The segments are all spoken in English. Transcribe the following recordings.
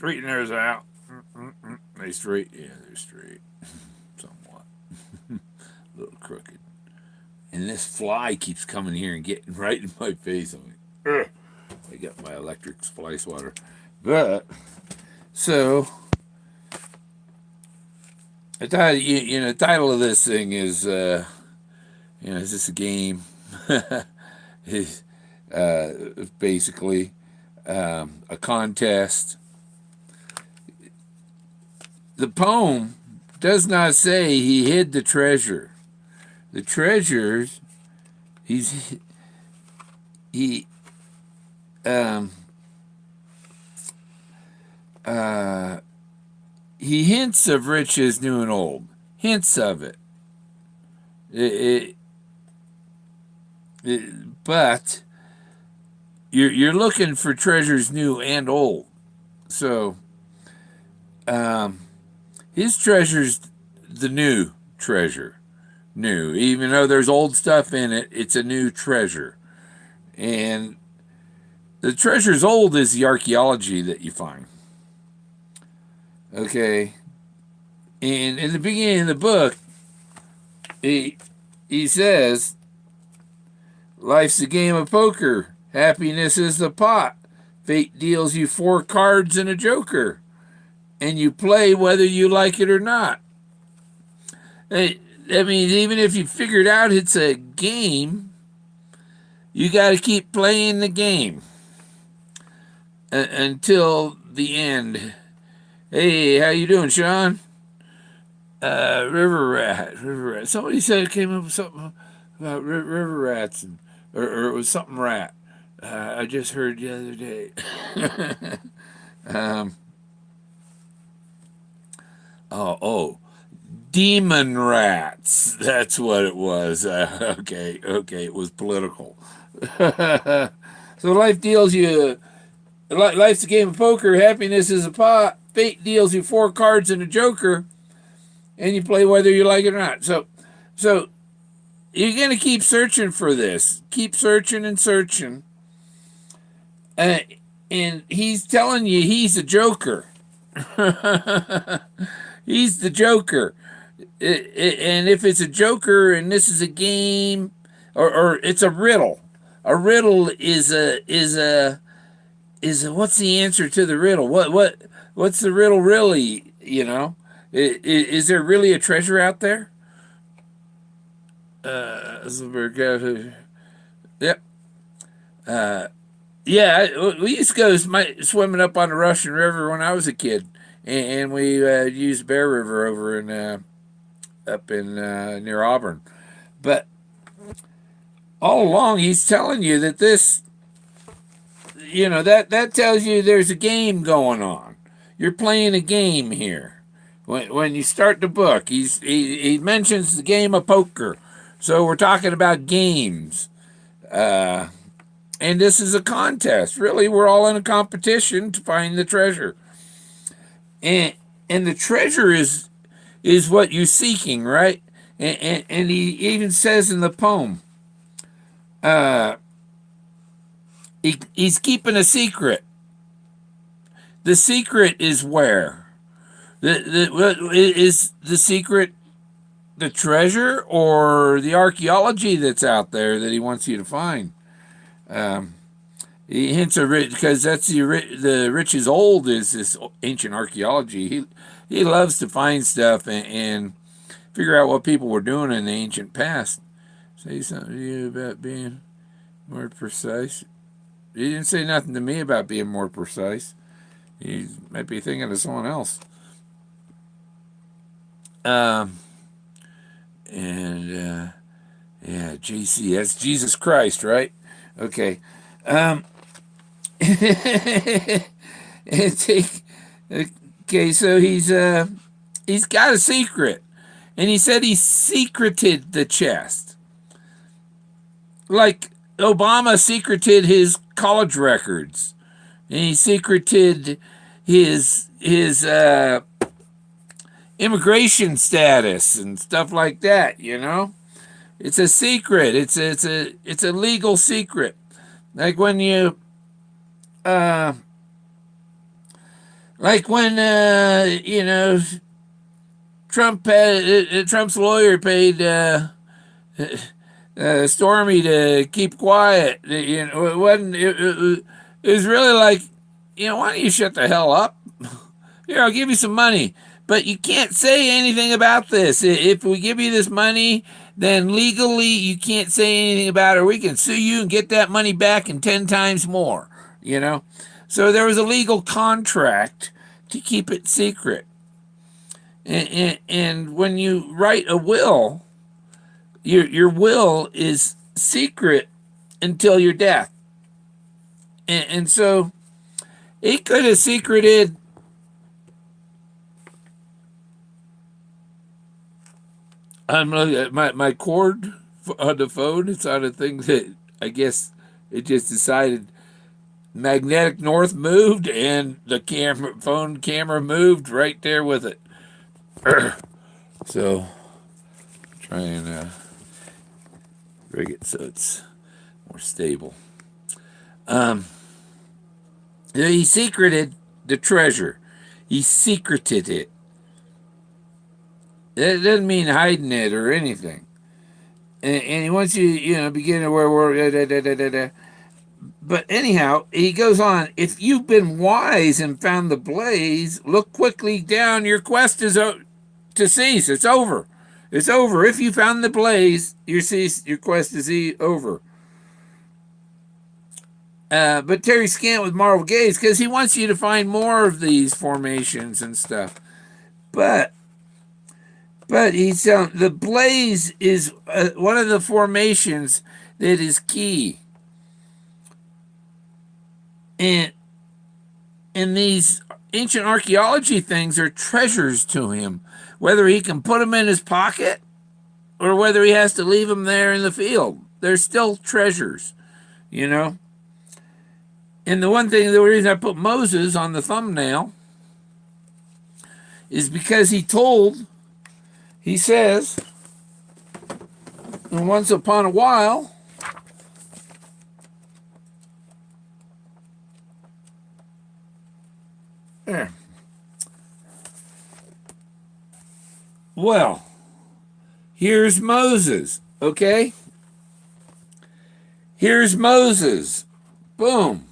straighten theirs out. They straight, yeah, they're straight, somewhat, a little crooked. And this fly keeps coming here and getting right in my face. I'm like, ugh. I got my electric fly swatter. But so I thought the title of this thing is is this a game? Is basically a contest. The poem does not say he hid the treasure. The treasures he he hints of riches new and old. Hints of it. But you're looking for treasures new and old. So his treasure's the new treasure. New. Even though there's old stuff in it, it's a new treasure. And the treasure's old is the archaeology that you find. Okay. And in the beginning of the book, he says, life's a game of poker. Happiness is the pot. Fate deals you 4 cards and a joker. And you play whether you like it or not. That means even if you figured out it's a game, you got to keep playing the game until the end. Hey, how you doing, Sean? River rat. Somebody said it came up with something about river rats, or it was something rat. I just heard the other day. oh, demon rats. That's what it was. Okay, it was political. So life deals you. Life's a game of poker. Happiness is a pot. Fate deals you 4 cards and a joker, and you play whether you like it or not. So you're gonna keep searching for this. Keep searching and searching. And he's telling you he's a joker. He's the joker. And if it's a joker and this is a game, or it's a riddle. A riddle is a what's the answer to the riddle? What's the riddle really? Is there really a treasure out there? Yep. Yeah, we used to go swimming up on the Russian River when I was a kid, and we used Bear River over in up in near Auburn. But all along, he's telling you that this, that tells you there's a game going on. You're playing a game here. When you start the book, he mentions the game of poker. So we're talking about games. And this is a contest. Really, we're all in a competition to find the treasure. And the treasure is what you're seeking, right? And he even says in the poem, he's keeping a secret. The secret is where? Is the secret the treasure or the archaeology that's out there that he wants you to find? He hints at rich because that's the rich is old is this ancient archaeology. He loves to find stuff and figure out what people were doing in the ancient past. Say something to you about being more precise. He didn't say nothing to me about being more precise. He might be thinking of someone else. Yeah, JC, that's Jesus Christ, right? Okay. Okay, so he's got a secret, and he said he secreted the chest, like Obama secreted his college records, and he secreted his immigration status and stuff like that. It's a secret. It's a legal secret. Like when Like when Trump's lawyer paid Stormy to keep quiet. It wasn't. It was really like, why don't you shut the hell up? Here, I'll give you some money, but you can't say anything about this. If we give you this money, then legally you can't say anything about it. Or we can sue you and get that money back in 10 times more. You know, so there was a legal contract to keep it secret. And when you write a will, your will is secret until your death. And so he could have secreted. I'm looking at my cord on the phone. It's on a thing that I guess it just decided magnetic north moved and the phone camera moved right there with it. So try and rig it so it's more stable. He secreted the treasure. He secreted it. It doesn't mean hiding it or anything. And he wants you, begin to where da, da, da, da, da. But anyhow, he goes on. If you've been wise and found the blaze, look quickly down. Your quest is to cease. It's over. It's over. If you found the blaze, your quest is over. But Terry scant with marvel gaze because he wants you to find more of these formations and stuff. But he's the blaze is one of the formations that is key. And these ancient archaeology things are treasures to him, whether he can put them in his pocket or whether he has to leave them there in the field. They're still treasures, And the reason I put Moses on the thumbnail is because he says, and once upon a while, there. Well, here's Moses, okay? Here's Moses. Boom.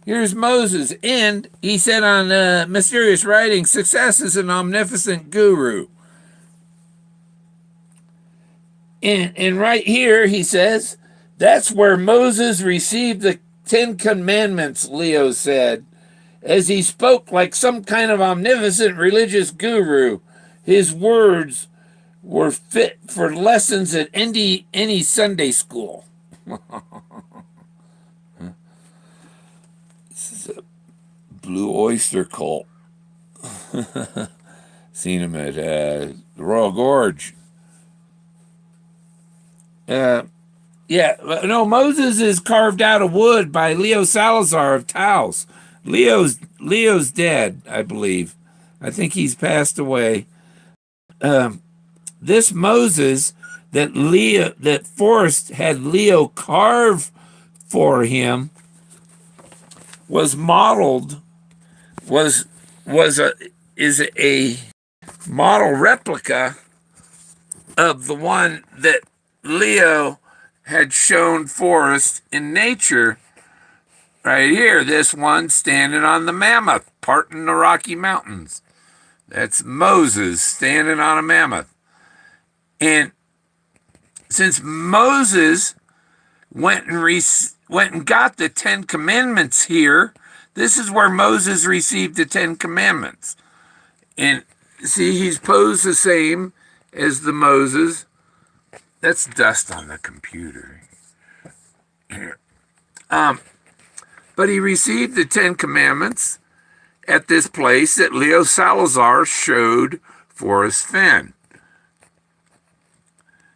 Here's Moses. And he said on Mysterious Writing, success is an omnipotent guru. And right here, he says, that's where Moses received the 10 Commandments, Leo said, as he spoke like some kind of omnipotent religious guru. His words were fit for lessons at any Sunday school. This is a Blue Oyster Cult. Seen him at the Royal Gorge. Moses is carved out of wood by Leo Salazar of Taos. Leo's dead, I believe. I think he's passed away. This Moses that Forrest had Leo carve for him is a model replica of the one that Leo had shown Forrest in nature. Right here, this one standing on the mammoth, parting the Rocky Mountains. That's Moses standing on a mammoth. And since Moses went and got the 10 Commandments here, this is where Moses received the 10 Commandments. And see, he's posed the same as the Moses. That's dust on the computer. Here. But he received the 10 Commandments at this place that Leo Salazar showed Forrest Fenn.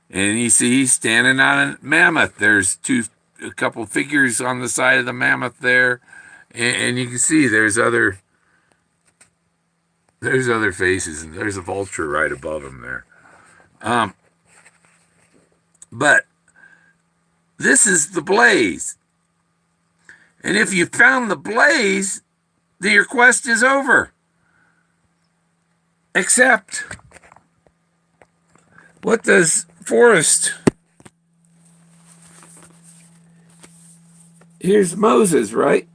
And you see he's standing on a mammoth. There's a couple figures on the side of the mammoth there. And you can see there's other faces, and there's a vulture right above him there. But this is the blaze. And if you found the blaze, your quest is over. Except, what does Forrest? Here's Moses, right?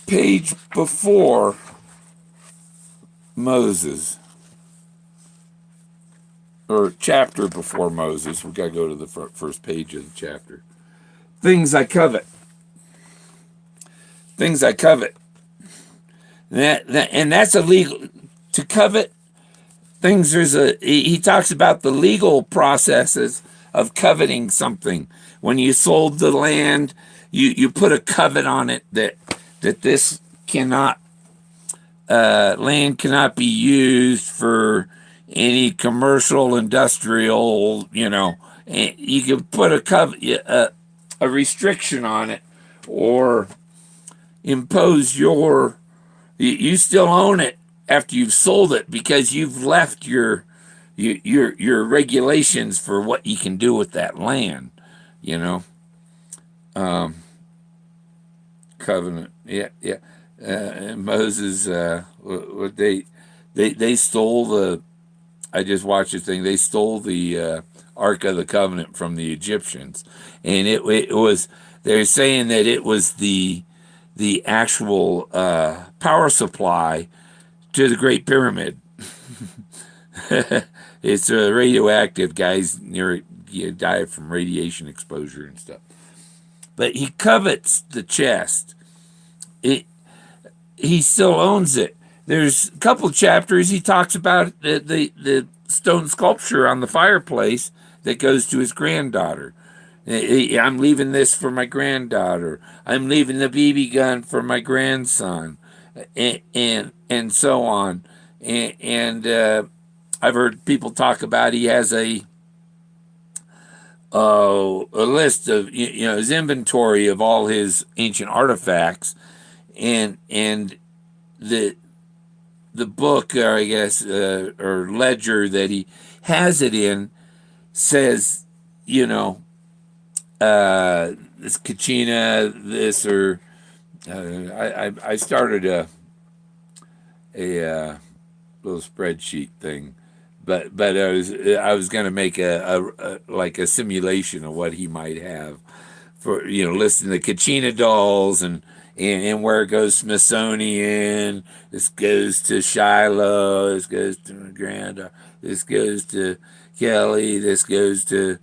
Page before Moses, or chapter before Moses. We got to go to the first page of the chapter. Things I covet. Things I covet. And that's illegal. To covet things, he talks about the legal processes of coveting something. When you sold the land, you put a covet on it that this cannot land cannot be used for any commercial, industrial, you can put a restriction on it, or impose you still own it after you've sold it, because you've left your regulations for what you can do with that land, covenant. Yeah. Moses, what they stole the. I just watched a thing. They stole the Ark of the Covenant from the Egyptians, and it was. They're saying that it was the actual power supply to the Great Pyramid. It's radioactive. Guys near die from radiation exposure and stuff. But he covets the chest. He still owns it. There's a couple chapters he talks about the stone sculpture on the fireplace that goes to his granddaughter. I'm leaving this for my granddaughter. I'm leaving the BB gun for my grandson, and so on. And I've heard people talk about he has a list of his inventory of all his ancient artifacts, and the book, or I guess, or ledger that he has it in, says, this Kachina, this, or I started a little spreadsheet thing, but I was going to make a like a simulation of what he might have for listing the Kachina dolls, and where it goes Smithsonian, this goes to Shiloh, this goes to my granddaughter, this goes to Kelly, this goes to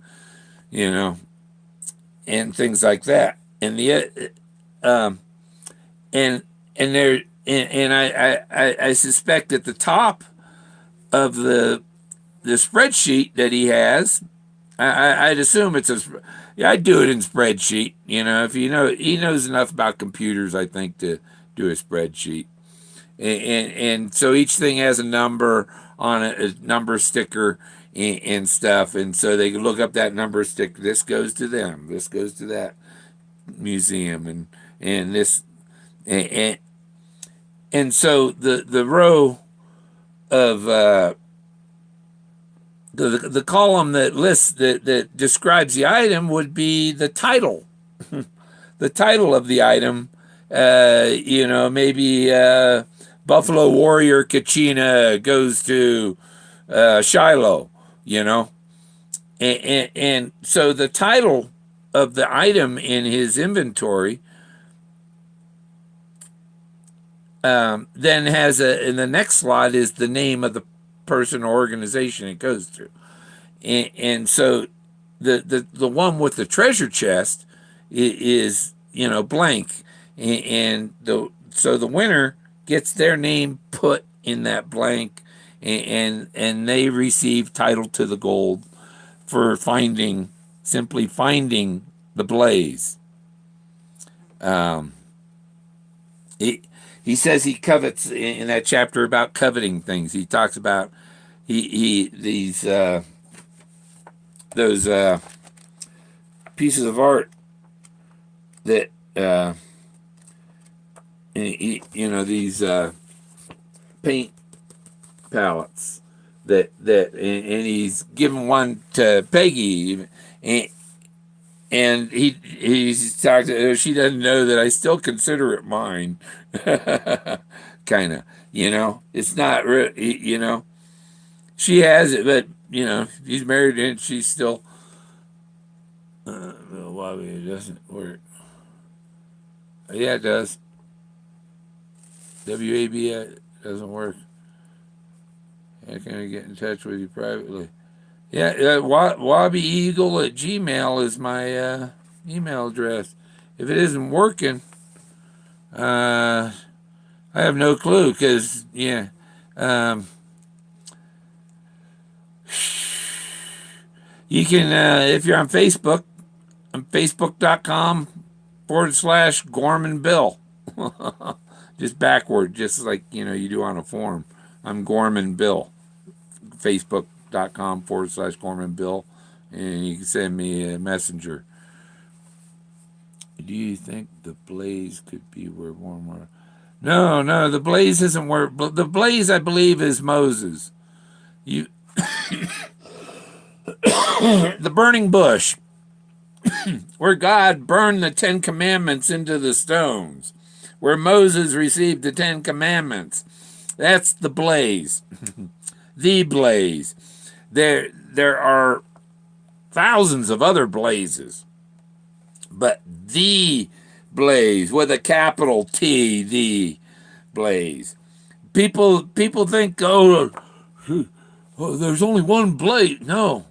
and things like that, and and there and I suspect at the top of the spreadsheet that he has, I'd assume it's I'd do it in spreadsheet. If he knows enough about computers, I think, to do a spreadsheet, and so each thing has a number on it, a number sticker and stuff, and so they can look up that number sticker. This goes to them. This goes to that museum, and this, and so the row of the column that lists that describes the item would be the title, the title of the item. Maybe Buffalo Warrior Kachina goes to Shiloh. And so the title of the item in his inventory then has in the next slot is the name of the person or organization it goes to, and so the one with the treasure chest is blank, and so the winner gets their name put in that blank, and they receive title to the gold for simply finding the blaze. He says he covets in that chapter about coveting things. He talks about these those pieces of art that these paint palettes that and he's given one to Peggy, and and he's talked to her. She doesn't know that I still consider it mine. Kind of, it's not she has it, but he's married and she's still well, it doesn't work. Yeah, it does. WAB doesn't work. How can I get in touch with you privately? Yeah, wabbyeagle at Gmail is my email address. If it isn't working, I have no clue because, you can, if you're on Facebook, on facebook.com/Gorman Bill. Just backward, just like, you do on a form. I'm Gorman Bill. Facebook.com/Gorman Bill. And you can send me a messenger. Do you think the blaze could be where warm water? No, the blaze isn't where. The blaze, I believe, is Moses. You, the burning bush, where God burned the 10 Commandments into the stones, where Moses received the 10 Commandments. That's the blaze. The blaze. There are thousands of other blazes, but the blaze with a capital T, the blaze. People think, oh, there's only one blaze. No,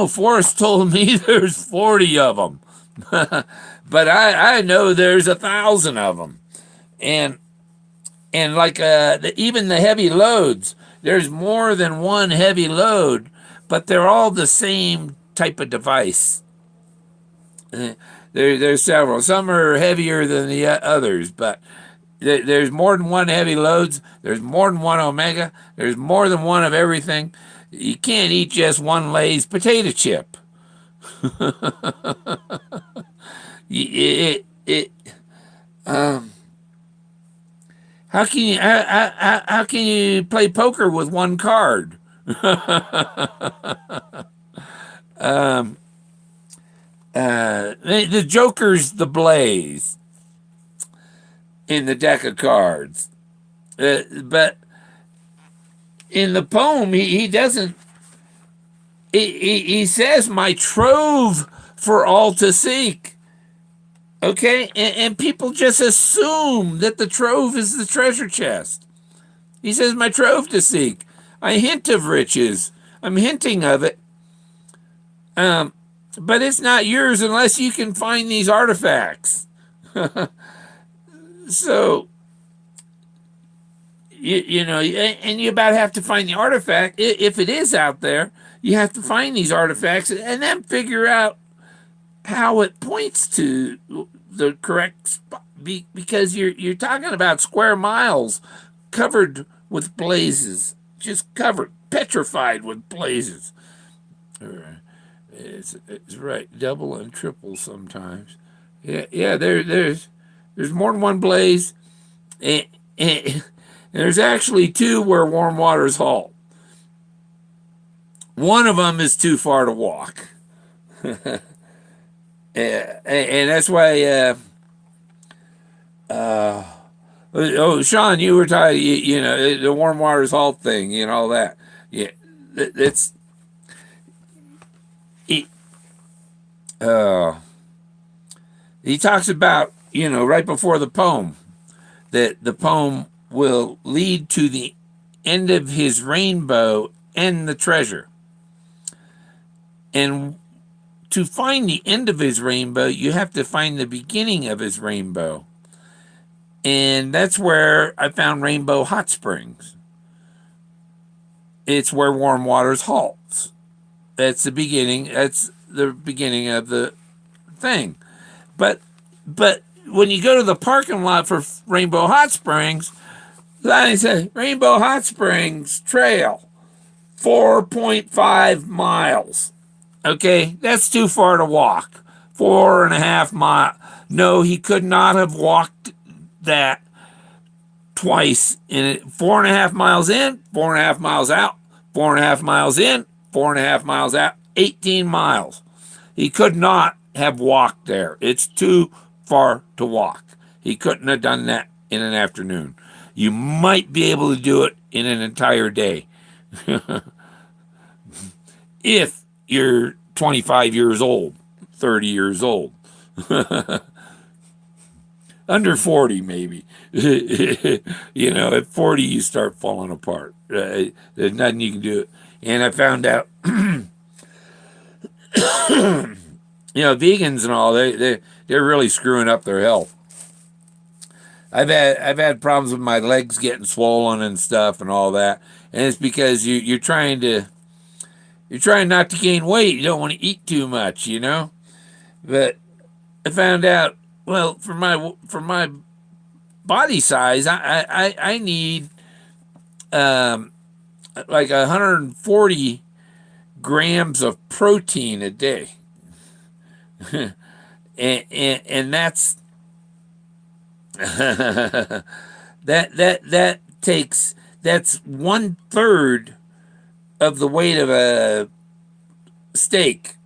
Forrest told me there's 40 of them, but I know there's 1,000 of them, and like even the heavy loads, there's more than one heavy load, but they're all the same type of device. There's several. Some are heavier than the others, but there's more than one heavy loads. There's more than one Omega. There's more than one of everything. You can't eat just one Lay's potato chip. How can you play poker with one card? The Joker's the blaze in the deck of cards, but in the poem he doesn't. He says, "My trove for all to seek." Okay, and people just assume that the trove is the treasure chest. He says, "My trove to seek." I hint of riches. I'm hinting of it. But it's not yours unless you can find these artifacts. So, and you about have to find the artifact. If it is out there, you have to find these artifacts and then figure out how it points to the correct spot. Because you're talking about square miles covered with blazes, just covered, petrified with blazes. It's right, double and triple sometimes. Yeah. There's more than one blaze, and there's actually two where warm waters halt. One of them is too far to walk, and that's why. Sean, you were talking, the warm waters halt thing, all that. Yeah, that's. He talks about, right before the poem, that the poem will lead to the end of his rainbow and the treasure. And to find the end of his rainbow, you have to find the beginning of his rainbow. And that's where I found Rainbow Hot Springs. It's where warm waters halts. That's the beginning. That's the beginning of the thing. But when you go to the parking lot for Rainbow Hot Springs, then says Rainbow Hot Springs Trail, 4.5 miles. Okay, that's too far to walk. 4.5 miles. No, he could not have walked that twice in it. 4.5 miles in, 4.5 miles out, 4.5 miles in, 4.5 miles out, 18 miles. He could not have walked there. It's too far to walk. He couldn't have done that in an afternoon. You might be able to do it in an entire day if you're 25 years old, 30 years old. Under 40, maybe. At 40, you start falling apart. There's nothing you can do. And I found out, vegans and all, they're really screwing up their health. I've had problems with my legs getting swollen and stuff and all that, and it's because you're trying not to gain weight. You don't want to eat too much, But I found out, well, for my body size, I need like 140 grams of protein a day, and that's that's 1/3 of the weight of a steak,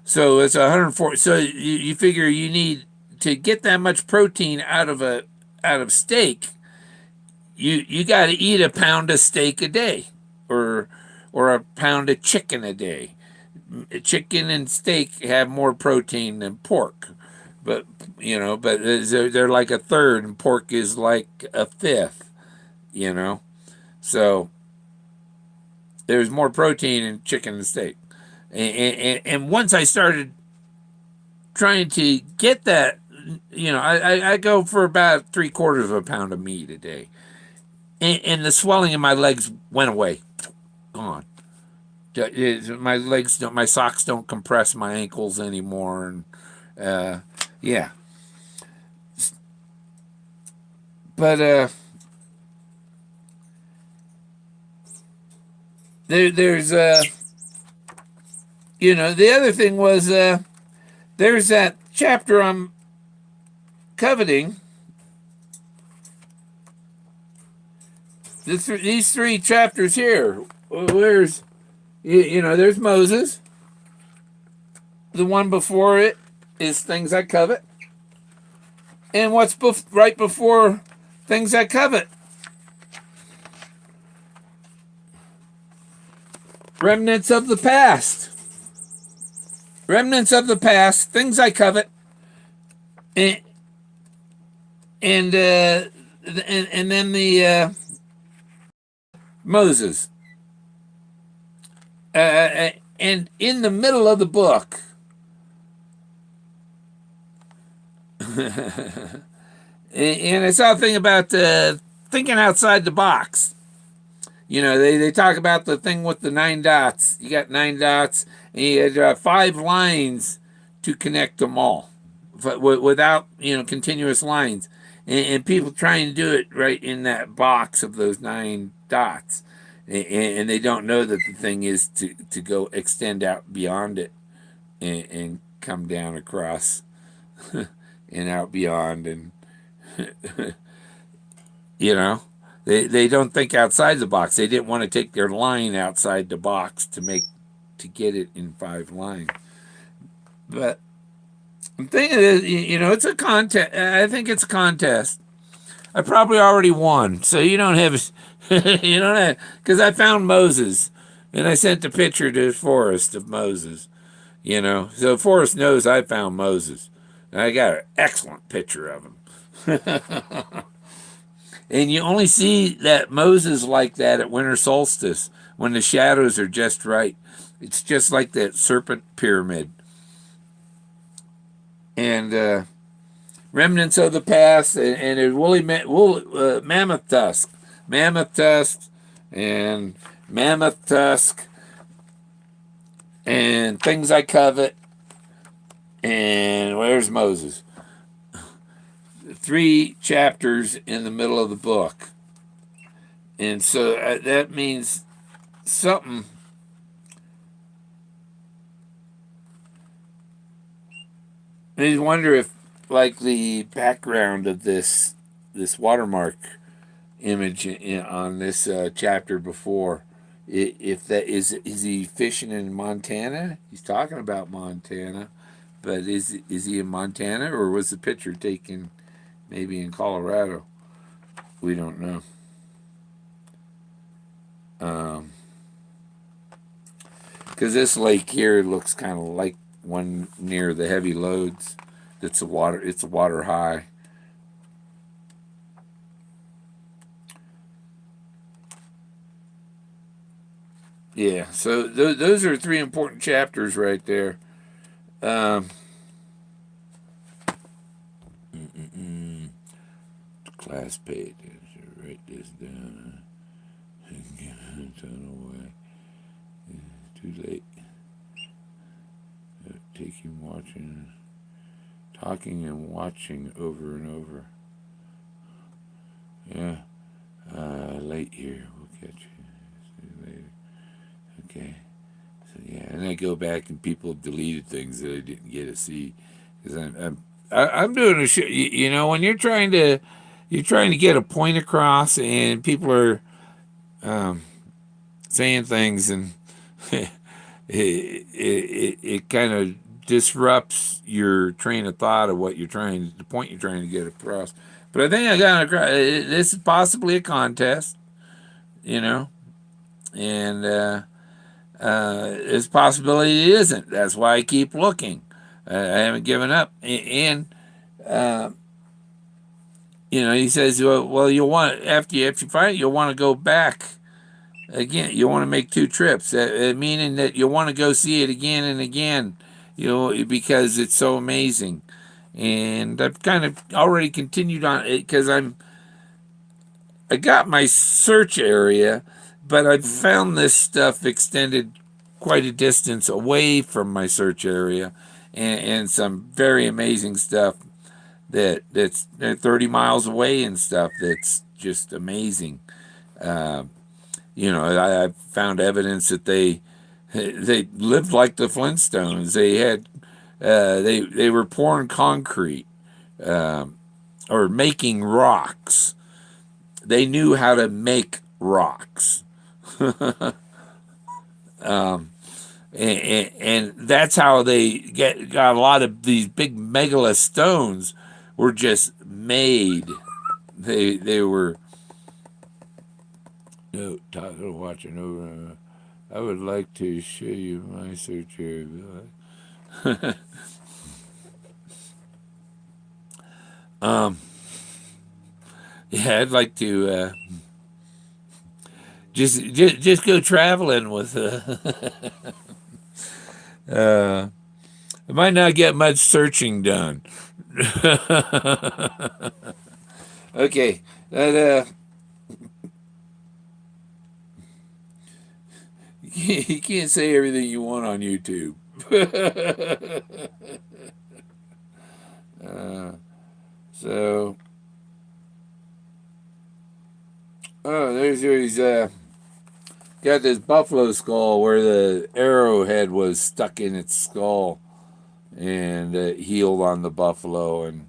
So it's 140. So you figure you need to get that much protein out of steak. You got to eat a pound of steak a day, or a pound of chicken a day. Chicken and steak have more protein than pork, but they're like 1/3, and pork is like 1/5. So there's more protein in chicken and steak. And once I started trying to get that, I go for about 3/4 of a pound of meat a day, and the swelling in my legs went away, gone. My legs don't, my socks don't compress my ankles anymore, and yeah. But there's the other thing was there's that chapter I'm coveting. These 3 chapters here. There's there's Moses. The one before it is Things I Covet. And what's right before Things I Covet? Remnants of the Past. Remnants of the Past, Things I Covet, and then the Moses. And in the middle of the book, and it's all thing about thinking outside the box. They talk about the thing with the 9 dots. You got 9 dots, and you had 5 lines to connect them all, without continuous lines, and people trying to do it right in that box of those 9 dots, and they don't know that the thing is to go extend out beyond it, and come down across and out beyond, and They don't think outside the box. They didn't want to take their line outside the box to get it in 5 lines. But I'm thinking, it's a contest. I think it's a contest. I probably already won, so you don't have, because I found Moses, and I sent a picture to Forrest of Moses. So Forrest knows I found Moses, and I got an excellent picture of him. And you only see that Moses like that at winter solstice, when the shadows are just right. It's just like that serpent pyramid. And remnants of the past, and a mammoth tusk, and mammoth tusk, and Things I Covet, and where's Moses? 3 chapters in the middle of the book. And so that means something. I just wonder if, like, the background of this watermark image on this chapter before, if that is he fishing in Montana? He's talking about Montana. But is he in Montana, or was the picture taken maybe in Colorado? We don't know. Because this lake here looks kind of like one near the heavy loads. It's a water. It's a water high. Yeah. So those are three important chapters right there. Um, class page. Write this down. Tunnel away. Too late. Take him watching, talking and watching over and over. Yeah. Late here. We'll catch you. See you later. Okay. So yeah, and I go back and people have deleted things that I didn't get to see because I'm doing a show. You know, when you're trying to get a point across, and people are saying things, and it kind of disrupts your train of thought of what the point you're trying to get across. But I think I got across. This is possibly a contest, you know, and there's a possibility it isn't. That's why I keep looking. I haven't given up. And you know, he says, well, you'll want if you find it, you'll want to go back again. You want to make two trips, meaning that you want to go see it again and again. You know, because it's so amazing. And I've kind of already continued on it because I got my search area, but I've found this stuff extended quite a distance away from my search area, and some very amazing stuff that's 30 miles away and stuff that's just amazing. You know, I found evidence that they lived like the Flintstones. They had they were pouring concrete or making rocks. They knew how to make rocks. And that's how they got a lot of these big megalith stones were just made. They were no talking watching over. I would like to show you my search area. Yeah, I'd like to just go traveling with. I might not get much searching done. Okay, that you can't say everything you want on YouTube. So, oh, there's where he's got this buffalo skull where the arrowhead was stuck in its skull and healed on the buffalo and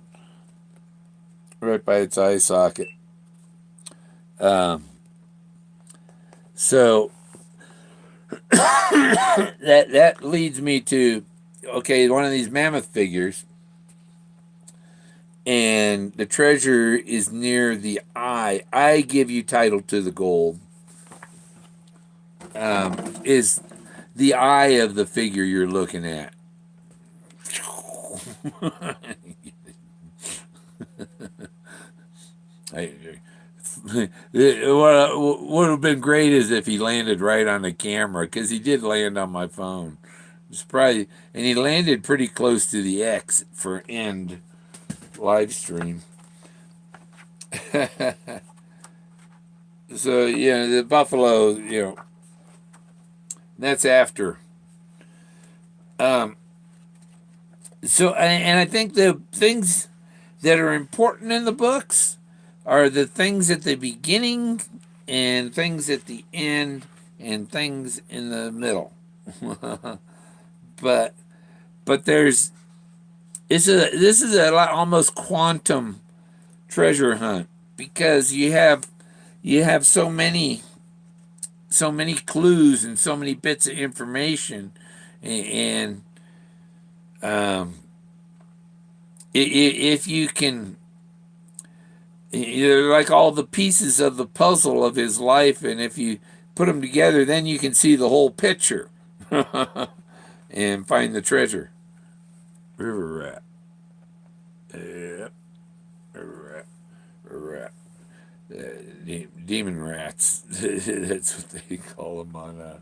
right by its eye socket. So that leads me to okay, one of these mammoth figures, and the treasure is near the eye. I give you title to the gold. Is the eye of the figure you're looking at. What would have been great is if he landed right on the camera, because he did land on my phone. It's probably, and he landed pretty close to the X for end live stream. So yeah, the buffalo, you know, that's after. So and I think the things that are important in the books are the things at the beginning and things at the end and things in the middle. but but this is a lot, almost quantum treasure hunt because you have so many clues and so many bits of information and If you can, they're like all the pieces of the puzzle of his life, and if you put them together, then you can see the whole picture and find the treasure. River rat. Yeah, river rat. River rat. Demon rats. That's what they call them on.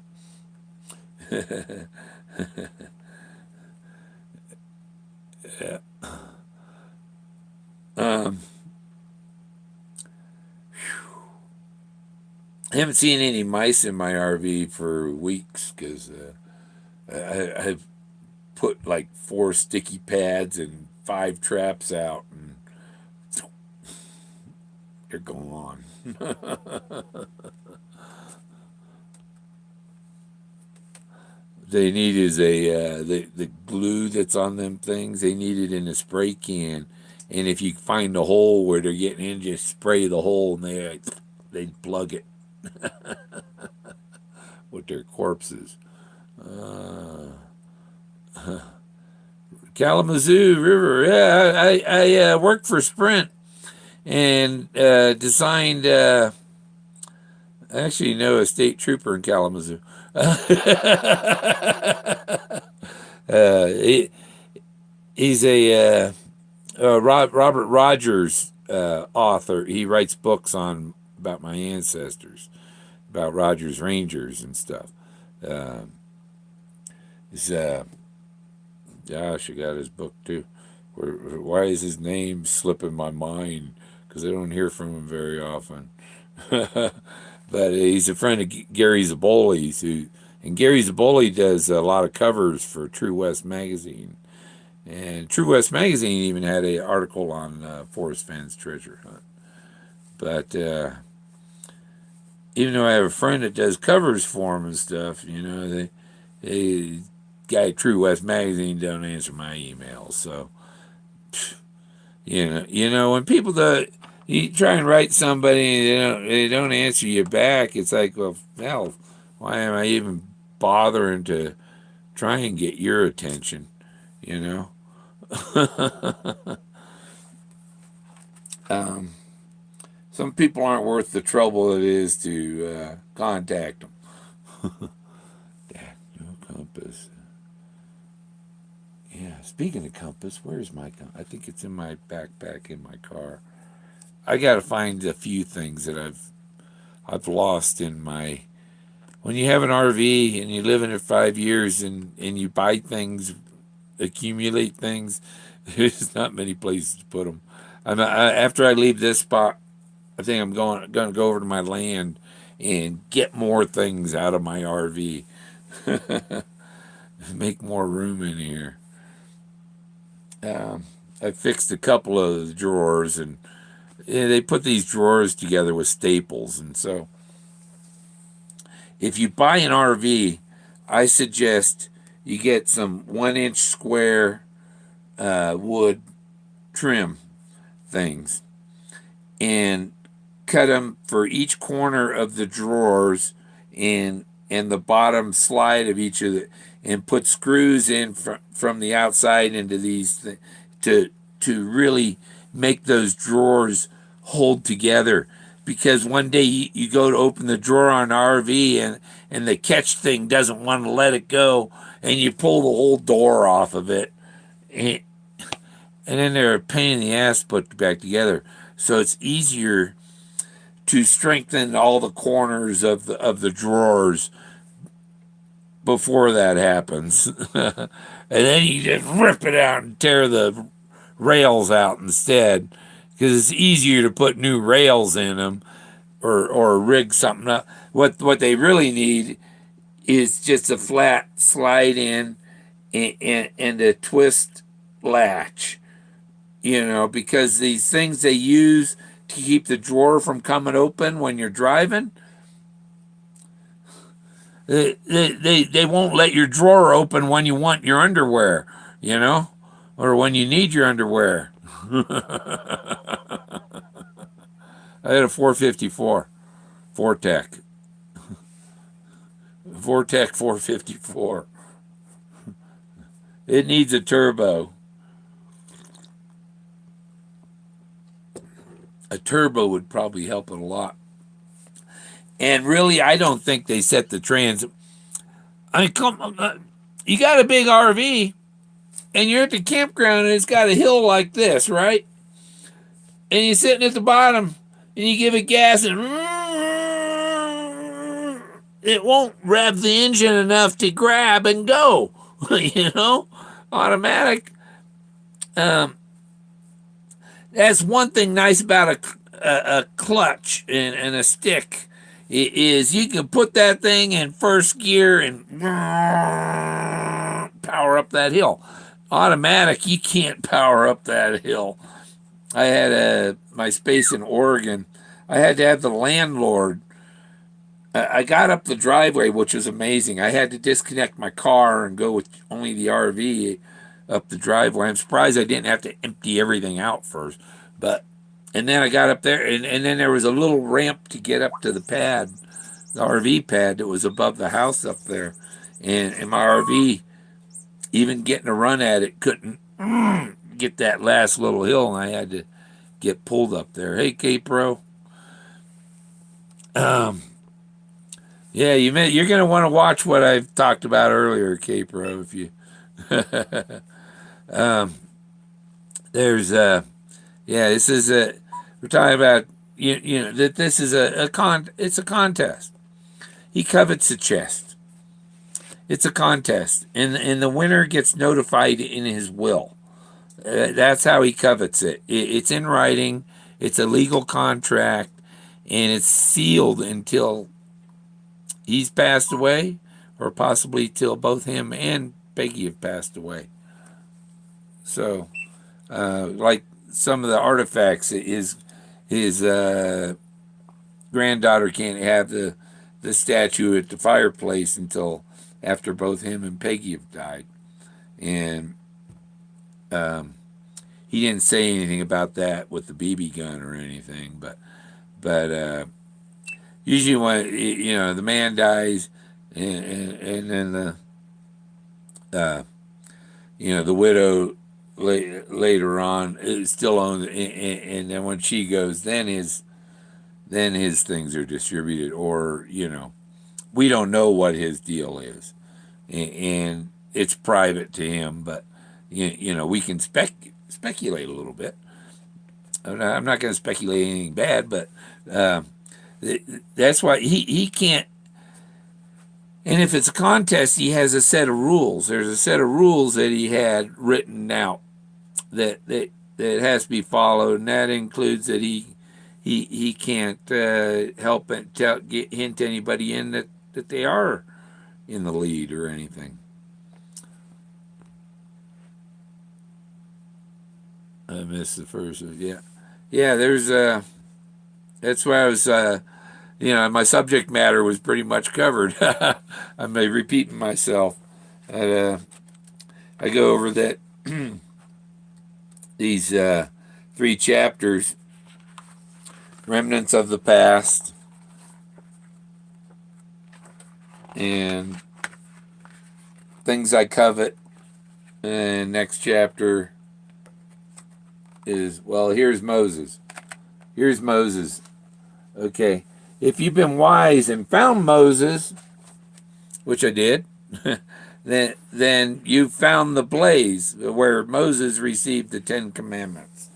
Yeah. Um, I haven't seen any mice in my RV for weeks because I've put like 4 sticky pads and 5 traps out, and they're gone. They need is the glue that's on them things. They need it in a spray can, and if you find the hole where they're getting in, just spray the hole, and they plug it with their corpses. Uh, Kalamazoo River. Yeah, I worked for Sprint and designed. Actually, no, a state trooper in Kalamazoo. He, he's a Robert Rogers author. He writes books on about my ancestors, about Rogers Rangers and stuff. Uh, he's Gosh, I got his book too. Why is his name slipping my mind? Because I don't hear from him very often. But he's a friend of Gary Zaboli's, and Gary Zaboli does a lot of covers for True West magazine. And True West magazine even had an article on Forrest Fenn's treasure hunt. But even though I have a friend that does covers for him and stuff, they guy at True West magazine don't answer my emails. So when people you try and write somebody and they don't answer you back, it's like, well, hell, why am I even bothering to try and get your attention? You know. Some people aren't worth the trouble it is to contact them. No compass. Yeah, speaking of compass, where's my compass? I think it's in my backpack in my car. I got to find a few things that I've lost in my. When you have an RV and you live in it 5 years and you buy things, accumulate things, there's not many places to put them. After I leave this spot, I think I'm going to go over to my land and get more things out of my RV, make more room in here. I fixed a couple of the drawers, and they put these drawers together with staples. And so if you buy an RV, I suggest you get some 1 inch square wood trim things and cut them for each corner of the drawers and the bottom slide of each of the, and put screws in from the outside into these to really make those drawers hold together, because one day you go to open the drawer on the RV and the catch thing doesn't want to let it go, and you pull the whole door off of it, and, and then they're a pain in the ass to put back together. So it's easier to strengthen all the corners of the drawers before that happens. And then you just rip it out and tear the rails out instead, because it's easier to put new rails in them or rig something up. What they really need is just a flat slide in and a twist latch, because these things they use to keep the drawer from coming open when you're driving, they won't let your drawer open when you want your underwear, or when you need your underwear. I had a 454 Vortec. Vortec 454. It needs a turbo. A turbo would probably help it a lot. And really, I don't think they set the trans. I mean, you got a big RV, and you're at the campground, and it's got a hill like this, right? And you're sitting at the bottom, and you give it gas, and it won't rev the engine enough to grab and go. You know, automatic. Um, that's one thing nice about a clutch and a stick is you can put that thing in first gear and power up that hill. Automatic, you can't power up that hill. I had my space in Oregon. I had to have the landlord. I got up the driveway, which was amazing. I had to disconnect my car and go with only the RV up the driveway. I'm surprised I didn't have to empty everything out first. But and then I got up there, and then there was a little ramp to get up to the pad, the RV pad that was above the house up there. And my RV, even getting a run at it, couldn't get that last little hill, and I had to get pulled up there. Hey, K-Pro. Yeah, you're going to want to watch what I've talked about earlier, K-Pro, if you... there's yeah, this is we're talking about you know that this is it's a contest. He covets the chest. It's a contest, and the winner gets notified in his will. That's how he covets it. It's in writing. It's a legal contract, and it's sealed until he's passed away, or possibly till both him and Peggy have passed away. So, like some of the artifacts, his granddaughter can't have the statue at the fireplace until after both him and Peggy have died, and he didn't say anything about that with the BB gun or anything, but usually when the man dies, and then the widow later on is still owns, and then when she goes, then his things are distributed, or we don't know what his deal is, and it's private to him, but we can speculate a little bit. I'm not going to speculate anything bad, but that's why he can't. And if it's a contest, he has a set of rules. There's a set of rules that he had written out that has to be followed, and that includes that he can't help and hint anybody in that they are in the lead or anything. I missed the first one. Yeah. There's that's why I was my subject matter was pretty much covered. I may repeating myself. I go over that these 3 chapters: remnants of the past, and things I covet. And next chapter is, well, here's Moses. Here's Moses. Okay. If you've been wise and found Moses, which I did, then you found the blaze where Moses received the 10 Commandments.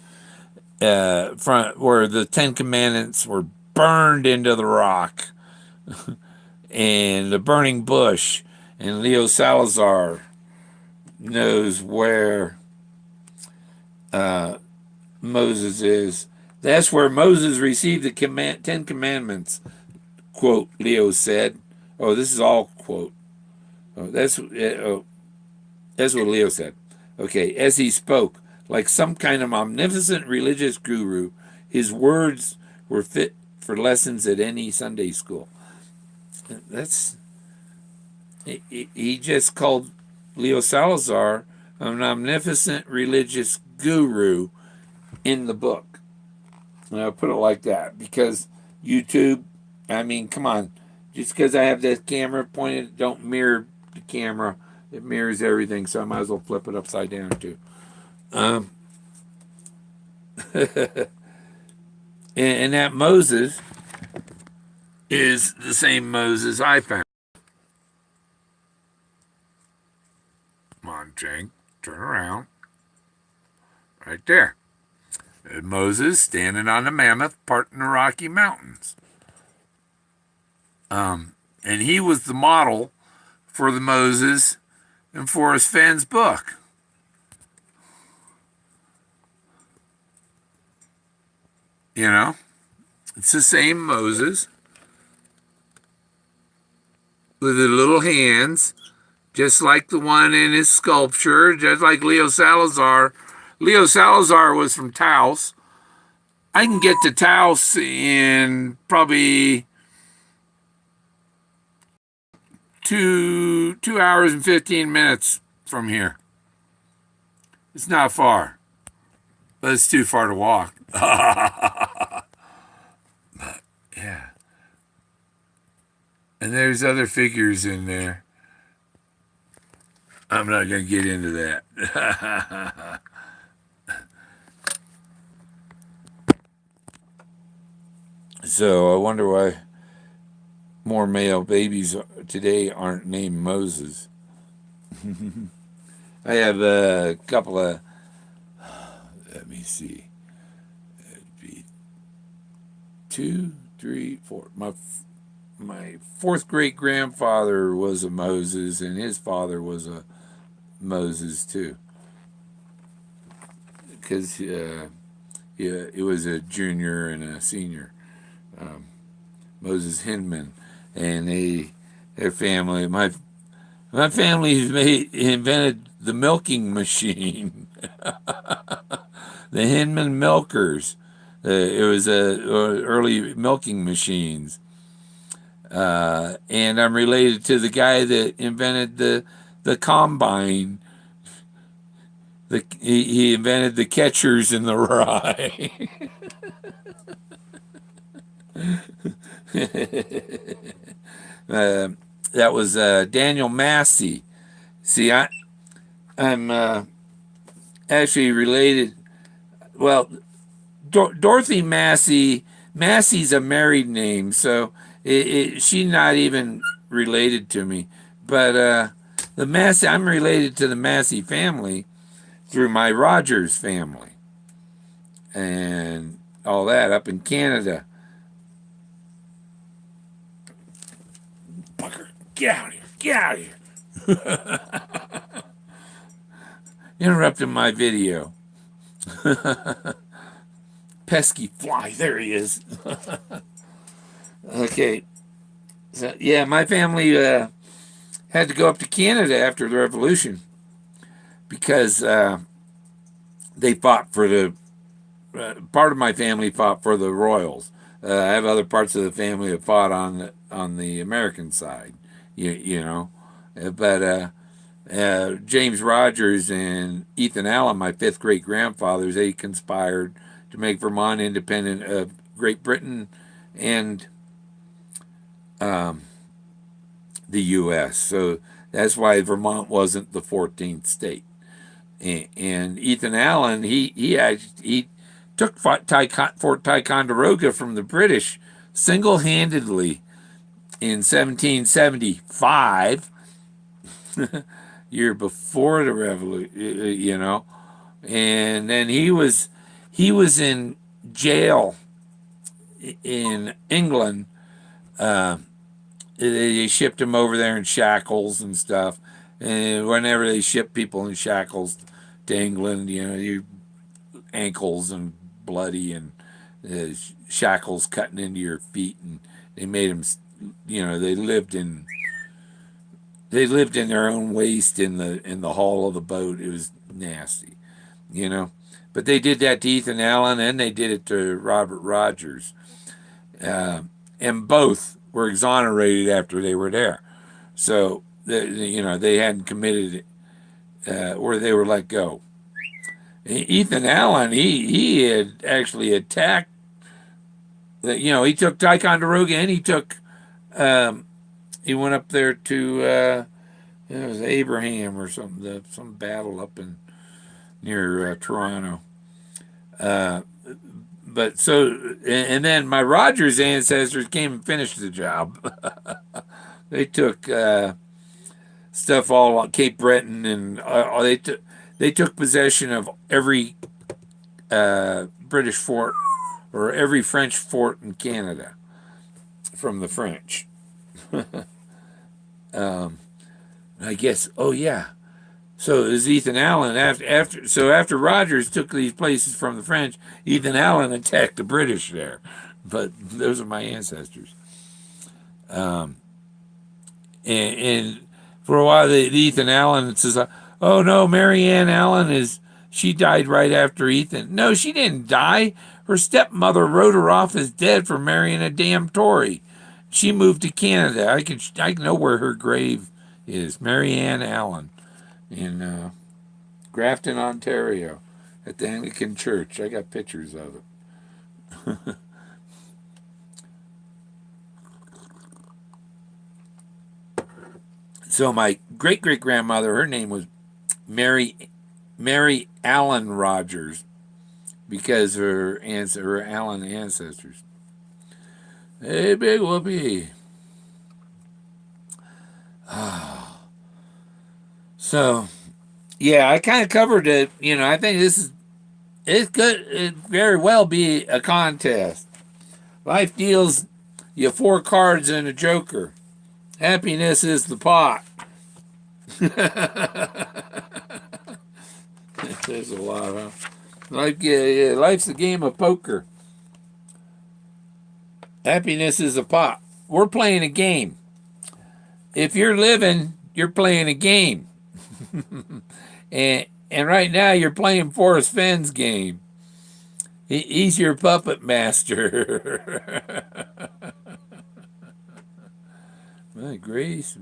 Where the 10 Commandments were burned into the rock, and the burning bush. And Leo Salazar knows where Moses is. That's where Moses received the 10 Commandments, quote, Leo said. Oh, this is all quote. Oh, that's what Leo said. Okay, as he spoke, like some kind of omnipotent religious guru, his words were fit for lessons at any Sunday school. He just called Leo Salazar an omnipotent religious guru in the book. And I'll put it like that because YouTube, I mean, come on. Just because I have this camera pointed, don't mirror the camera. It mirrors everything, so I might as well flip it upside down too. And that Moses is the same Moses I found. Come on, Jake, turn around. Right there. Moses standing on the mammoth parting the Rocky Mountains. And he was the model for the Moses in Forrest Fenn's book. You know, it's the same Moses with the little hands, just like the one in his sculpture, just like Leo Salazar. Leo Salazar was from Taos. I can get to Taos in probably 2 hours and 15 minutes from here. It's not far, but it's too far to walk. But yeah, and there's other figures in there. I'm not going to get into that. So I wonder why more male babies today aren't named Moses. I have a couple of, let me see, it'd be 2, 3, 4. My fourth great grandfather was a Moses, and his father was a Moses too, because yeah, it was a junior and a senior, Moses Hinman, and their family, my family invented the milking machine, the Hinman milkers. It was early milking machines, and I'm related to the guy that invented the combine. He invented the catchers in the rye. That was Daniel Massey. See, I'm actually related. Well, Dorothy Massey. Massey's a married name, so she's not even related to me. But the Massey, I'm related to the Massey family through my Rogers family and all that up in Canada. Bucker, get out of here! Get out of here! Interrupting my video. Pesky fly. There he is. Okay. So, yeah, my family had to go up to Canada after the Revolution because they fought for the part of my family fought for the Royals. I have other parts of the family that fought on the American side, you know. But James Rogers and Ethan Allen, my fifth great grandfathers, they conspired to make Vermont independent of Great Britain and the U.S. So that's why Vermont wasn't the 14th state. And Ethan Allen, he took Fort Ticonderoga from the British single-handedly in 1775, year before the revolution, you know. And then he was in jail in England. They shipped him over there in shackles and stuff. And whenever they ship people in shackles to England, you know, your ankles and bloody and shackles cutting into your feet, and they made them, you know, they lived in their own waste in the hull of the boat. It was nasty, you know. But they did that to Ethan Allen, and they did it to Robert Rogers, and both were exonerated after they were there. So you know, they hadn't committed or they were let go. Ethan Allen, he had actually attacked. You know, he took Ticonderoga, and he went up there to it was Abraham or something, some battle up in near Toronto. but so, and then my Rogers ancestors came and finished the job. They took stuff all on Cape Breton, and they took possession of every British fort or every French fort in Canada from the French. I guess. Oh yeah. So it was Ethan Allen after Rogers took these places from the French. Ethan Allen attacked the British there, but those are my ancestors. And for a while, the Ethan Allen says, "Oh no, Mary Ann Allen she died right after Ethan." No, she didn't die. Her stepmother wrote her off as dead for marrying a damn Tory. She moved to Canada. I know where her grave is. Mary Ann Allen in Grafton, Ontario, at the Anglican Church. I got pictures of it. So my great great grandmother, her name was Mary Allen Rogers because her Allen ancestors. Hey, big whoopee. So, yeah, I kind of covered it. I think it could very well be a contest. Life deals you 4 cards and a joker. Happiness is the pot. There's a lot, huh? Life's a game of poker. Happiness is a pot. We're playing a game. If you're living, you're playing a game. and right now you're playing Forrest Fenn's game. He's your puppet master. My grace.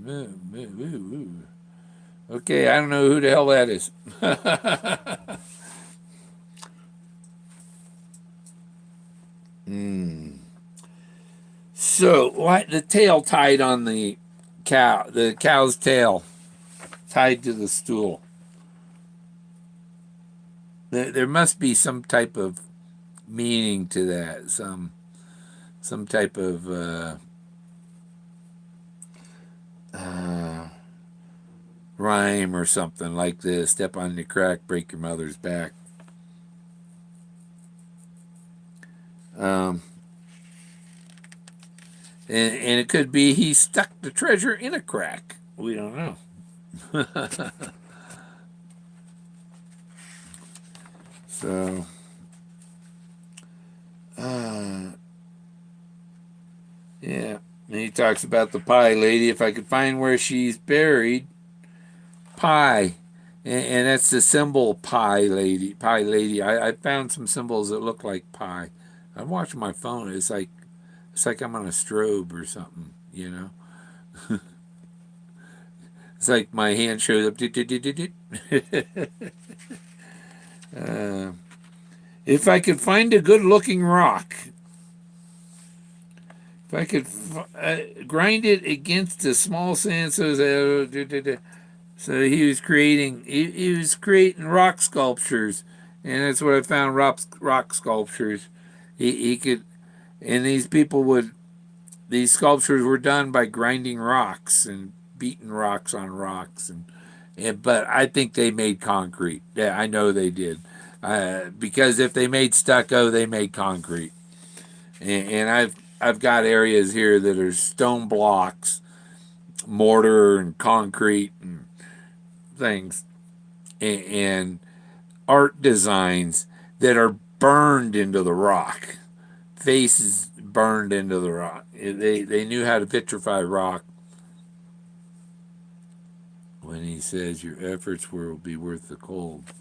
Okay, I don't know who the hell that is. So, why the tail tied on the cow's tail tied to the stool? There must be some type of meaning to that. Some type of rhyme or something like this. Step on the crack, break your mother's back. And it could be he stuck the treasure in a crack. We don't know. So, yeah. And he talks about the pie lady. If I could find where she's buried, pie. And that's the symbol pie lady. Pie lady. I found some symbols that look like pie. I'm watching my phone. It's like I'm on a strobe or something, It's like my hand shows up. If I could find a good-looking rock, if I could grind it against a small sand, so he was creating rock sculptures, and that's what I found. Rock sculptures. He could, and these sculptures were done by grinding rocks and beating rocks on rocks, but I think they made concrete. Yeah, I know they did, because if they made stucco, they made concrete. And I've got areas here that are stone blocks, mortar and concrete and things, and art designs that are burned into the rock, faces burned into the rock. They knew how to vitrify rock. When he says your efforts will be worth the cold.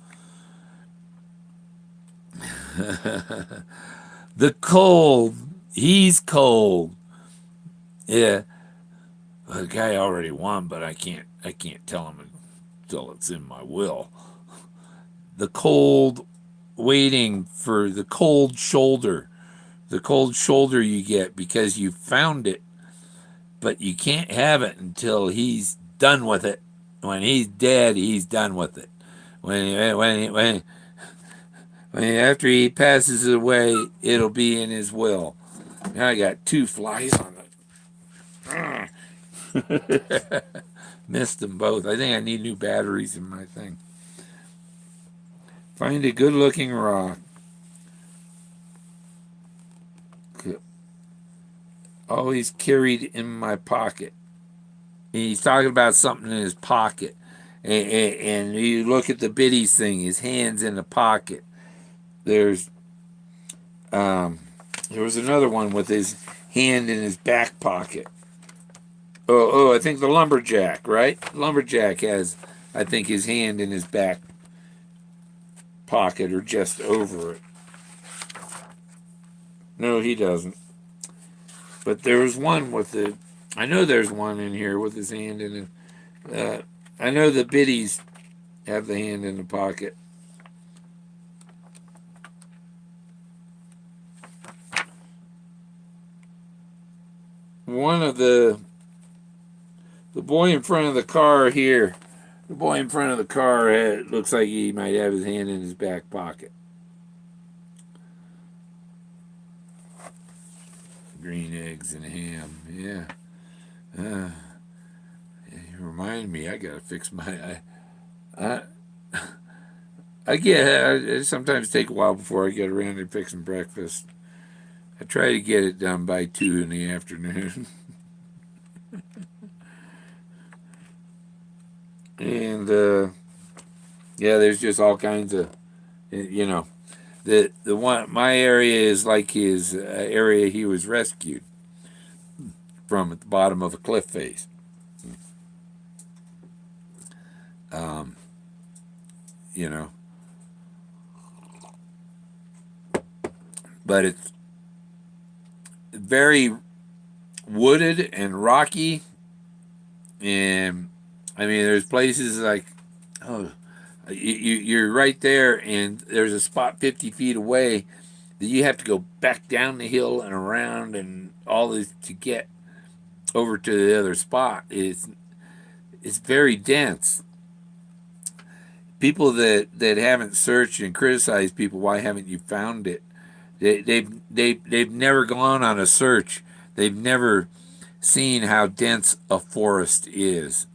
The cold. He's cold. Yeah. Well, the guy already won, but I can't tell him until it's in my will. The cold, waiting for the cold shoulder. The cold shoulder you get because you found it, but you can't have it until he's done with it. When he's dead, he's done with it. When I mean, after he passes away, it'll be in his will. Now I got two flies on it. Missed them both. I think I need new batteries in my thing. Find a good looking rock. Always carried in my pocket. He's talking about something in his pocket. And you look at the biddies thing, his hand's in the pocket. There's there was another one with his hand in his back pocket. I think the lumberjack, right? Lumberjack has, I think, his hand in his back pocket or just over it. No, he doesn't. But there was one with the. I know there's one in here with his hand in it. I know the biddies have the hand in the pocket. One of the boy in front of the car here. The boy in front of the car looks like he might have his hand in his back pocket. Green eggs and ham, yeah. You remind me, I gotta fix my. I sometimes take a while before I get around to fixing breakfast. I try to get it done by 2 in the afternoon. And yeah, there's just all kinds of, the one my area is like his area he was rescued from at the bottom of a cliff face. You know, but it's very wooded and rocky, and I mean, there's places like, you're right there, and there's a spot 50 feet away that you have to go back down the hill and around and all this to get over to the other spot. It's very dense. People that haven't searched and criticized people, why haven't you found it? They've never gone on a search. They've never seen how dense a forest is.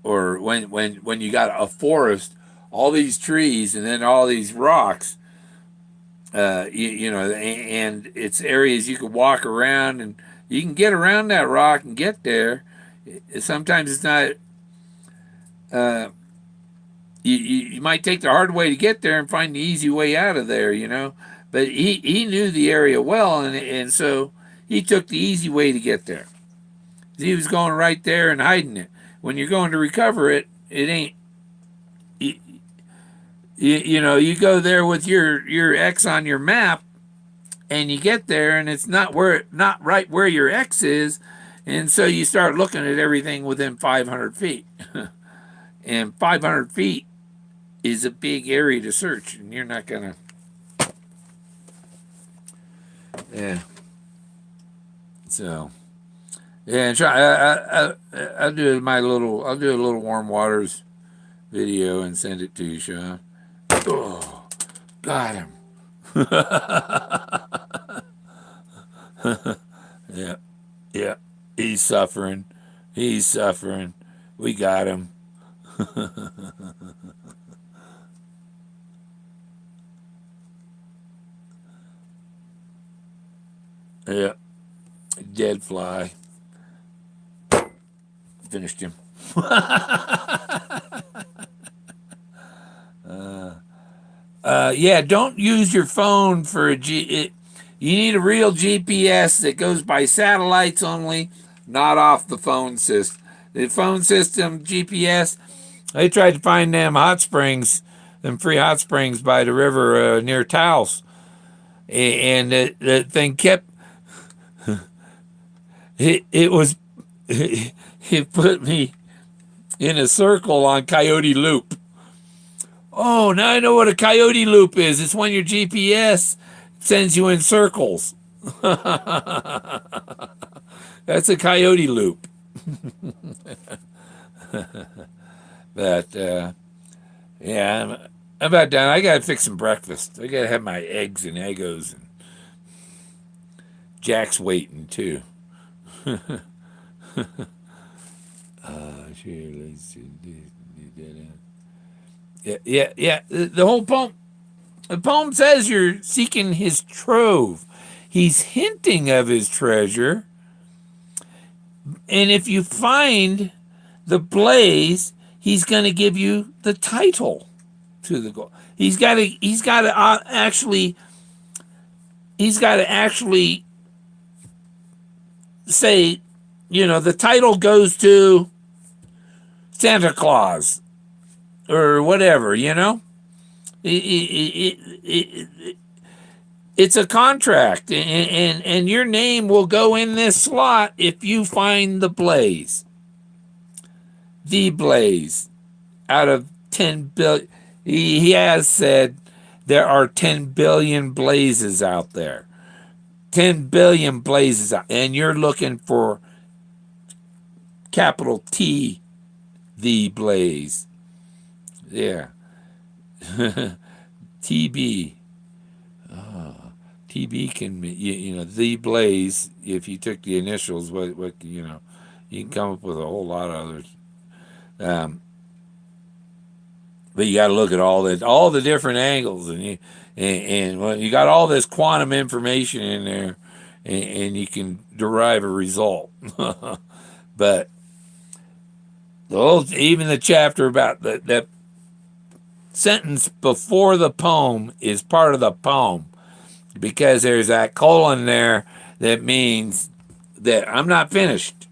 Or when you got a forest, all these trees and then all these rocks, and it's areas you can walk around and you can get around that rock and get there. Sometimes it's not. You might take the hard way to get there and find the easy way out of there, But he knew the area well, and so he took the easy way to get there. He was going right there and hiding it. When you're going to recover it, it ain't. You go there with your X on your map, and you get there, and it's not right where your X is, and so you start looking at everything within 500 feet, and 500 feet is a big area to search, and you're not gonna. Yeah. So. Yeah, and try. I'll do I'll do a little warm waters video and send it to you, Sean. Oh, got him. Yeah, yeah. He's suffering. He's suffering. We got him. Yeah, dead fly. Finished him. Yeah, don't use your phone for you need a real GPS that goes by satellites only, not off the phone system. The phone system GPS, they tried to find them hot springs, them free hot springs by the river near Taos, and the thing kept. It was. It put me in a circle on Coyote Loop. Oh, now I know what a Coyote Loop is. It's when your GPS sends you in circles. That's a Coyote Loop. But yeah, I'm about done. I gotta fix some breakfast. I gotta have my eggs and Eggos, and Jack's waiting too. Yeah, yeah, yeah. The whole poem. The poem says you're seeking his trove. He's hinting of his treasure, and if you find the blaze, he's going to give you the title to the gold. He's got to. He's got to actually. He's got to actually say, the title goes to Santa Claus or whatever. It's a contract, and your name will go in this slot if you find the blaze. The blaze out of 10 billion. He has said there are 10 billion blazes out there. 10 billion blazes out, and you're looking for capital T, the blaze. Yeah. TB. TB can be, the blaze. If you took the initials, what you can come up with a whole lot of others. But you got to look at all the different angles, and well, you got all this quantum information in there, and you can derive a result. But even the chapter about that sentence before the poem is part of the poem, because there's that colon there that means that I'm not finished.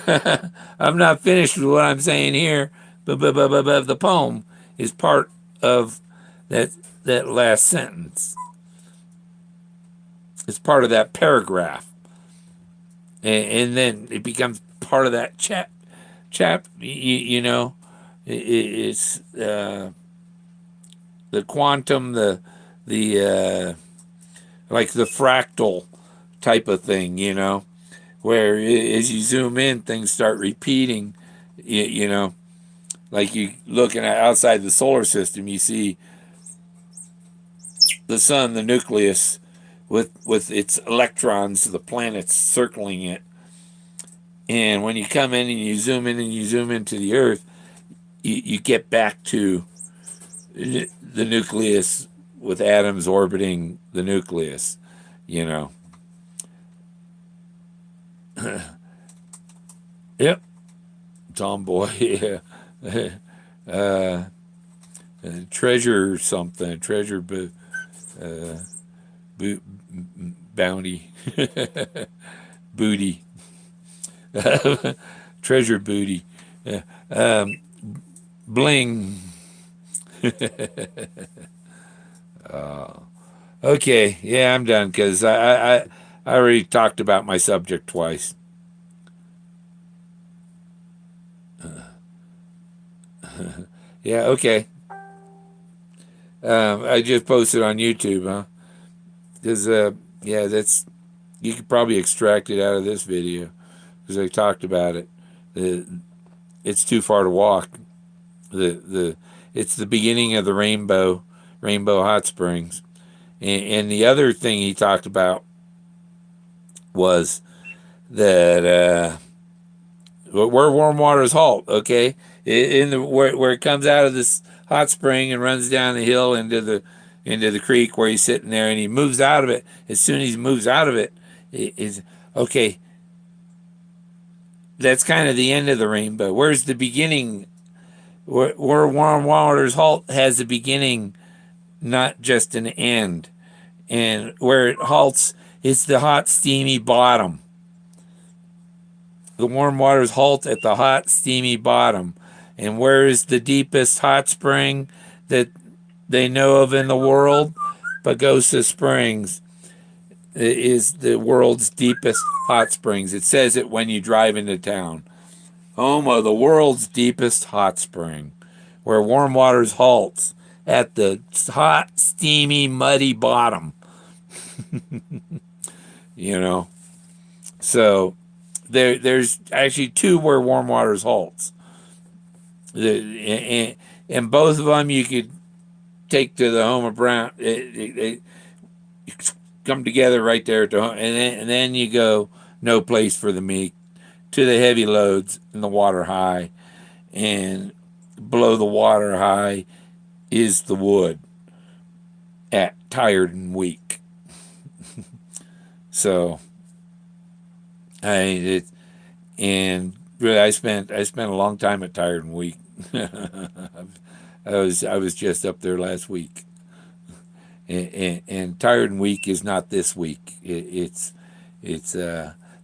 I'm not finished with what I'm saying here, but the poem is part of that last sentence. It's part of that paragraph, and then it becomes part of that chap. It's the quantum, the like the fractal type of thing, where as you zoom in, things start repeating. Like you looking at outside the solar system, you see the sun, the nucleus, with its electrons, the planets circling it. And when you come in and you zoom in and you zoom into the Earth, you get back to the nucleus with atoms orbiting the nucleus, Yep. Tomboy, yeah. Treasure something. Treasure bounty. Booty. Treasure booty. Yeah. Bling. Okay, yeah, I'm done because I already talked about my subject twice. Yeah, okay. I just posted on YouTube, huh? Because yeah, that's you could probably extract it out of this video because I talked about it. It's too far to walk. It's the beginning of the Rainbow Hot Springs, and the other thing he talked about was that where warm waters halt. Okay, in the where it comes out of this hot spring and runs down the hill into the creek where he's sitting there, and he moves out of it. As soon as he moves out of it, is okay. That's kind of the end of the rainbow. Where's the beginning? Where warm waters halt has a beginning, not just an end. And where it halts is the hot, steamy bottom. The warm waters halt at the hot, steamy bottom. And where is the deepest hot spring that they know of in the world? Pagosa Springs is the world's deepest hot springs. It says it when you drive into town. Home of the world's deepest hot spring, where warm waters halts at the hot, steamy, muddy bottom. So there's actually two where warm waters halts. and both of them you could take to the Homer Brown. They come together right there to, and then you go no place for the meek to the heavy loads and the water high, and below the water high is the wood at tired and weak. So I it and really I spent a long time at tired and weak. I was just up there last week, and tired and weak is not this week. It's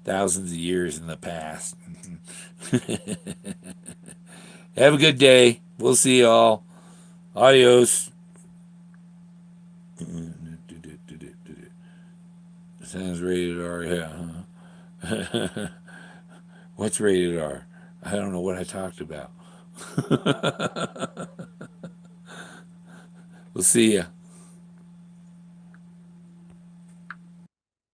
thousands of years in the past. Have a good day. We'll see y'all. Adios. Sounds rated R, yeah. What's rated R? I don't know what I talked about. We'll see ya.